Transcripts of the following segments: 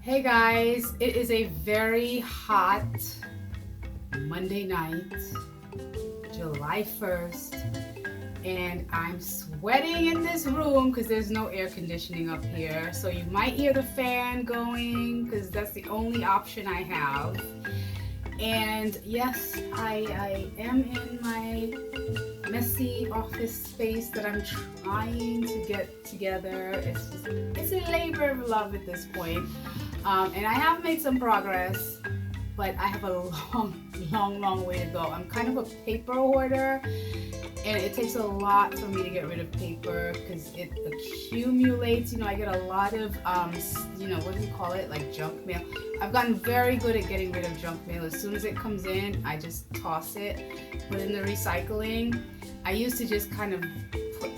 Hey guys, it is a very hot Monday night, July 1st, and I'm sweating in this room because there's no air conditioning up here. So you might hear the fan going because that's the only option I have. And yes, I am in my messy office space that I'm trying to get together. It's a labor of love at this point. And I have made some progress, but I have a long way to go. I'm kind of a paper hoarder, and it takes a lot for me to get rid of paper because it accumulates. I get a lot of, what do you call it? Like junk mail. I've gotten very good at getting rid of junk mail. As soon as it comes in, I just toss it. But in the recycling, I used to just kind of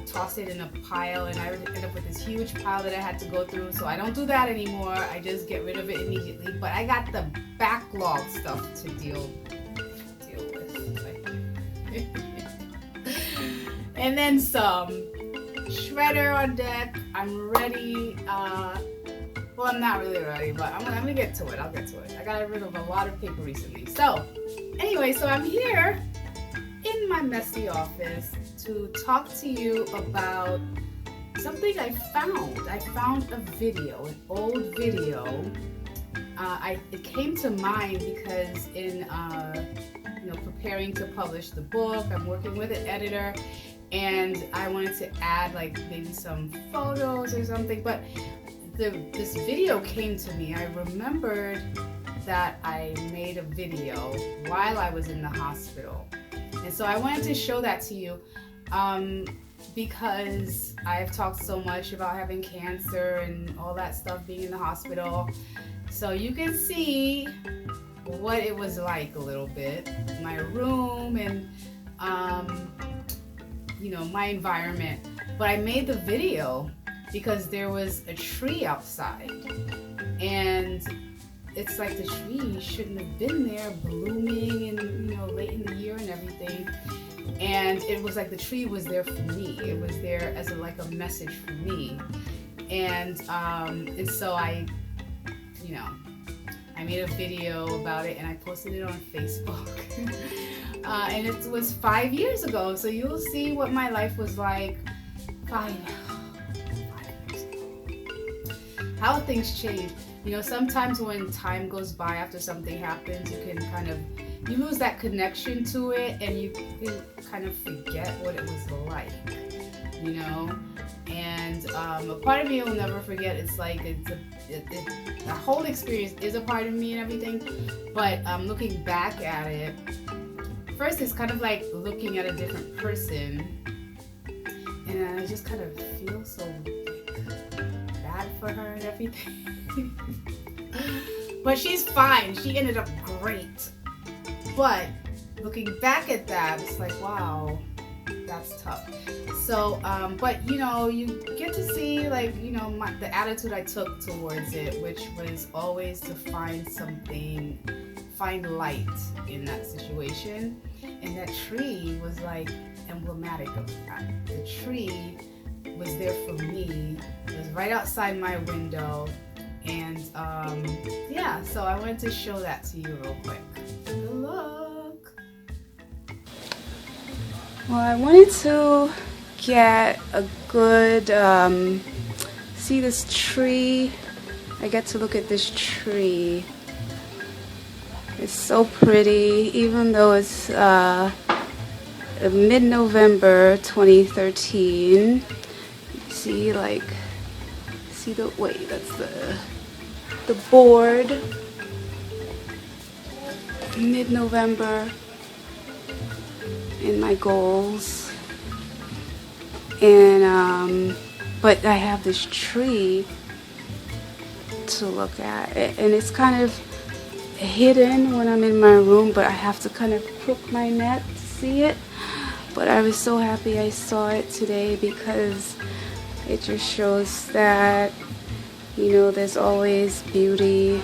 toss it in a pile, and I would end up with this huge pile that I had to go through. So I don't do that anymore. I just get rid of it immediately. But I got the backlog stuff to deal with. And then some. Shredder on deck. I'm ready. Well, I'm not really ready, but I'm gonna get to it. I'll get to it. I got rid of a lot of paper recently. So anyway, so I'm here in my messy office to talk to you about something I found. I found a video, an old video. It came to mind because in preparing to publish the book, I'm working with an editor, and I wanted to add like maybe some photos or something. But this video came to me. I remembered that I made a video while I was in the hospital. And so I wanted to show that to you because I've talked so much about having cancer and all that stuff, being in the hospital. So you can see what it was like a little bit, my room and, my environment. But I made the video because there was a tree outside, and it's like the tree shouldn't have been there blooming and late in the year and everything. And it was like the tree was there for me. It was there as a message for me. And so I made a video about it and I posted it on Facebook. And it was 5 years ago. So you'll see what my life was like 5 years ago. How things change. Sometimes when time goes by after something happens, you can you lose that connection to it, and you kind of forget what it was like, And a part of me will never forget. It's like the whole experience is a part of me and everything. But looking back at it, first it's kind of like looking at a different person, and I just kind of feel so bad for her and everything. But she's fine. She ended up great. But looking back at that, it's like, wow, that's tough. So, but you get to see the attitude I took towards it, which was always to find light in that situation. And that tree was emblematic of that. The tree was there for me. It was right outside my window. And so I wanted to show that to you real quick. Good luck. Well, I wanted to get a good, see this tree. I get to look at this tree. It's so pretty, even though it's mid-November 2013. See that's the board. Mid-November in my goals, and but I have this tree to look at, and it's kind of hidden when I'm in my room, but I have to kind of crook my neck to see it. But I was so happy I saw it today because it just shows that there's always beauty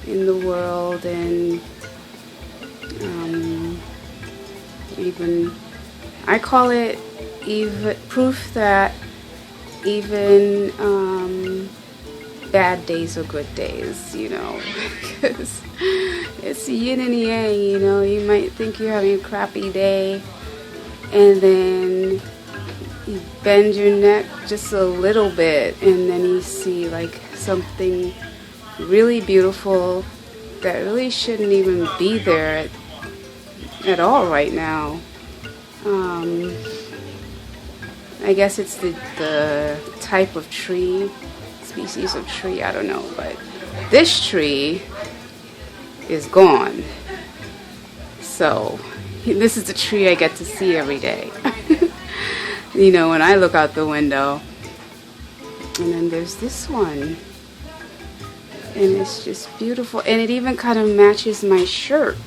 in the world, and even I call it even proof that even bad days or good days, you know, because it's yin and yang, you know. You might think you're having a crappy day, and then you bend your neck just a little bit, and then you see like something really beautiful that really shouldn't even be there at all right now. I guess it's the type of tree, species of tree, I don't know, but this tree is gone. So this is the tree I get to see every day. You know, when I look out the window. And then there's this one. And it's just beautiful. And it even kind of matches my shirt,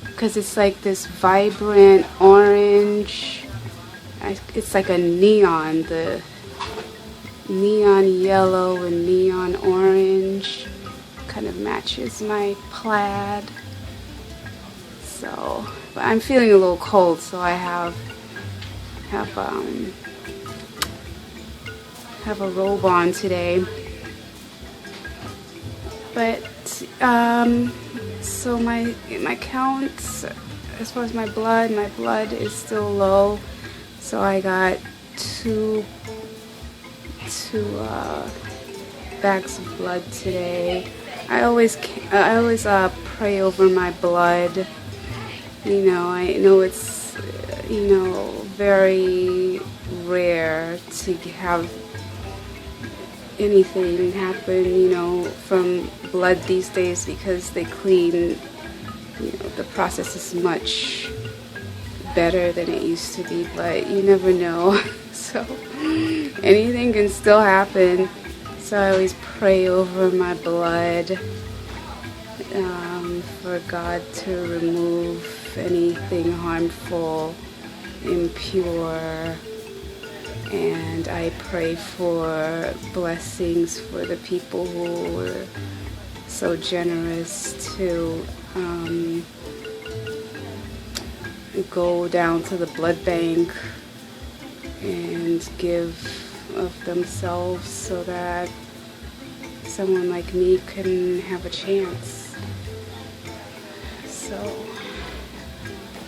because it's like this vibrant orange. It's like a neon, the neon yellow and neon orange kind of matches my plaid. So, but I'm feeling a little cold, so I have a robe on today. But so my counts, as far as my blood is still low. So I got two bags of blood today. I always pray over my blood. You know, I know it's very rare to have anything happen, you know, from blood these days, because they clean, you know, the process is much better than it used to be, but you never know. So anything can still happen. So I always pray over my blood for God to remove anything harmful, impure. And I pray for blessings for the people who were so generous to go down to the blood bank and give of themselves so that someone like me can have a chance. So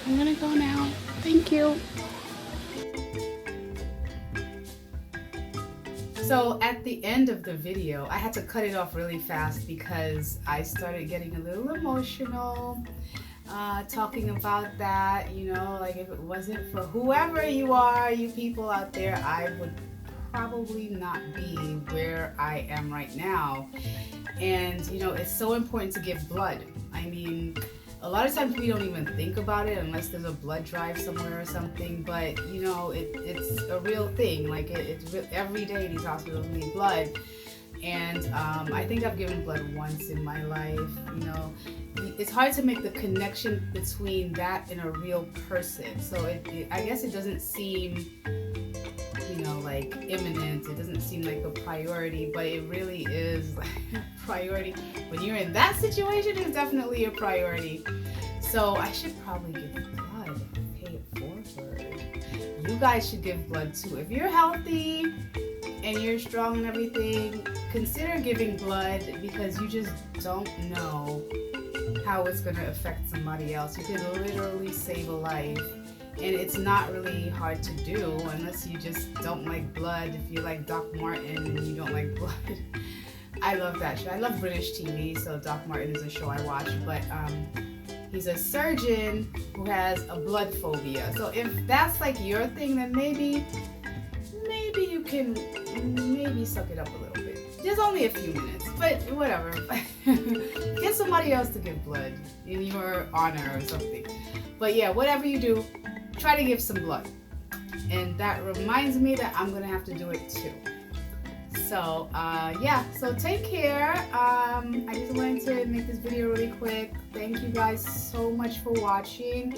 I'm gonna go now. Thank you. So at the end of the video, I had to cut it off really fast because I started getting a little emotional, talking about that, you know, like if it wasn't for whoever you are, you people out there, I would probably not be where I am right now. And, you know, it's so important to give blood. I mean, a lot of times we don't even think about it unless there's a blood drive somewhere or something, but you know, it's a real thing. Like every day these hospitals need blood. And I think I've given blood once in my life. You know, it's hard to make the connection between that and a real person. So I guess it doesn't seem, you know, like imminent. It doesn't seem like a priority, but it really is like a priority. When you're in that situation, it's definitely a priority. So I should probably give blood, pay it forward. You guys should give blood too. If you're healthy and you're strong and everything, consider giving blood, because you just don't know how it's going to affect somebody else. You could literally save a life. And it's not really hard to do unless you just don't like blood. If you like Doc Martin and you don't like blood. I love that show. I love British TV, so Doc Martin is a show I watch. But he's a surgeon who has a blood phobia. So if that's like your thing, then maybe you can maybe suck it up a little bit. Just only a few minutes, but whatever. Get somebody else to give blood in your honor or something. But yeah, whatever you do, try to give some blood. And that reminds me that I'm gonna have to do it too. So yeah, so take care. I just wanted to make this video really quick. Thank you guys so much for watching,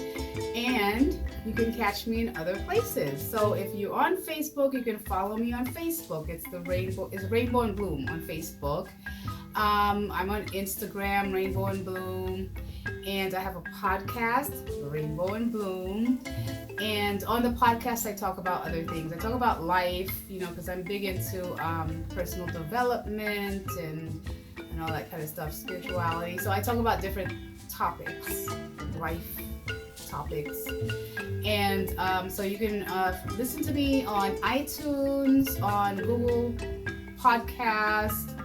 and you can catch me in other places. So if you're on Facebook, you can follow me on Facebook. It's Rainbow and Bloom on Facebook. I'm on Instagram, Rainbow and Bloom, and I have a podcast, Rainbow and Bloom. And on the podcast, I talk about other things. I talk about life, because I'm big into personal development and all that kind of stuff, spirituality. So I talk about different topics, life topics. And so you can listen to me on iTunes, on Google Podcast,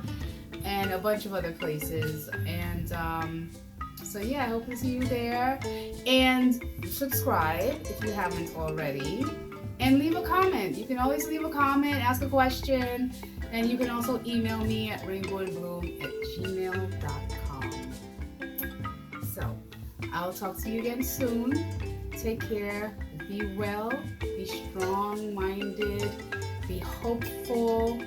and a bunch of other places. And so yeah, I hope to see you there. And subscribe if you haven't already. And leave a comment. You can always leave a comment, ask a question, and you can also email me at rainbowandbloom@gmail.com. So I'll talk to you again soon. Take care. Be well. Be strong-minded. Be hopeful.